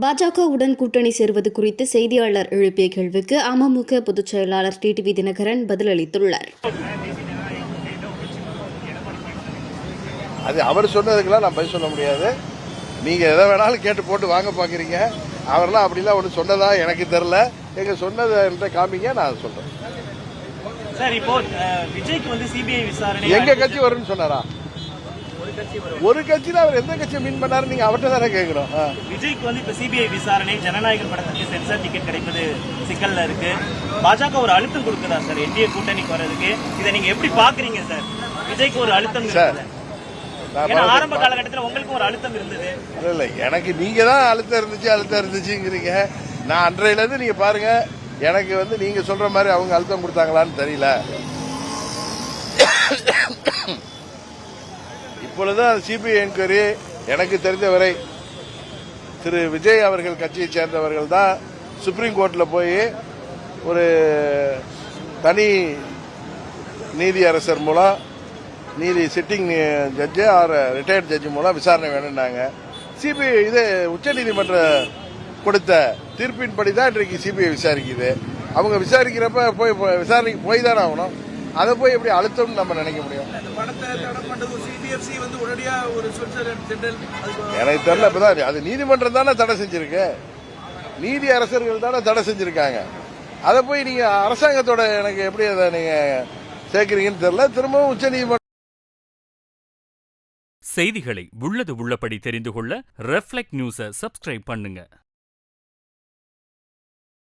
பாஜகவுடன் கூட்டணி சேர்வது குறித்து செய்தியாளர் எழுப்பிய கேள்விக்கு அமமுக பொதுச் செயலாளர் டிடிவி தினகரன் பதிலளித்துள்ளார். அது அவர் சொன்னதுக்கெல்லாம் நான் பதில் சொல்ல முடியாது. நீங்க எதை வேணாலும் கேட்டு போட்டு வாங்க பாக்குறீங்க. அவரெல்லாம் அப்படிலாம் ஒன்று சொன்னதா எனக்கு தெரியல. எங்க சொன்னதை என்கிட்ட காமிங்க, நான் சொல்றேன். சார், இப்போ விஜய்க்கு வந்து சிபிஐ விசாரணை எங்க கட்சி வரும்னு சொன்னாரா? ஒரு கட்சியில அவர் எந்த கட்சியை மீன் பண்ணாரு நீங்க அவர்கிட்ட தானே கேட்கிறோம். விஜய்க்கு வந்து இப்ப சிபிஐ விசாரணை, ஜனநாயகம் படத்துக்கு சென்சார் டிக்கெட் கிடைப்பது சிக்கல்ல இருக்கு. பாஜக ஒரு அழுத்தம் கொடுக்குதா சார் என்டிஏ கூட்டணிக்கு வர்றதுக்கு? இதை நீங்க எப்படி பாக்குறீங்க சார்? விஜய்க்கு ஒரு அழுத்தம் ஆரம்ப காலகட்டத்தில் உங்களுக்கும் ஒரு அழுத்தம் இருந்தது. இல்ல, எனக்கு நீங்க தான் அழுத்தம் இருந்துச்சுங்கிறீங்க. நான் அன்றையில இருந்து நீங்க பாருங்க, எனக்கு வந்து நீங்க சொல்ற மாதிரி அவங்க அழுத்தம் கொடுத்தாங்களான்னு தெரியல. இப்பொழுதுதான் சிபிஐ என்கொயரி எனக்கு தெரிந்தவரை திரு விஜய் அவர்கள் கட்சியை சேர்ந்தவர்கள் தான் சுப்ரீம் கோர்ட்ல போய் ஒரு தனி நீதி அரசர் மூலம், நீதி sitting judge or retired judge மூலம் விசாரணை வேணும்னாங்க. சிபிஐ இது உச்சநீதிமன்ற கொடுத்த தீர்ப்பின்படி தான் இன்றைக்கு சிபிஐ விசாரிக்குது. அவங்க விசாரிக்கிறப்ப போய் விசாரணைக்கு போய் தானே ஆகணும். அதை போய் எப்படி அழுத்தம்னு நம்ம நினைக்க முடியும்? எனக்கு தெரியல. இப்பதான் அது நீதிமன்றம் தானே தடை செஞ்சிருக்கு, நீதி அரசர்கள் தானே தடை செஞ்சிருக்காங்க. அதை போய் நீங்க அரசாங்கத்தோட எனக்கு எப்படி அதை நீங்க சேர்க்கிறீங்கன்னு தெரியல. திரும்பவும் உச்ச நீதிமன்றம். செய்திகளை உள்ளது உள்ளபடி தெரிந்து கொள்ள ரெஃப்ளெக்ட் நியூஸை சப்ஸ்கிரைப் பண்ணுங்க.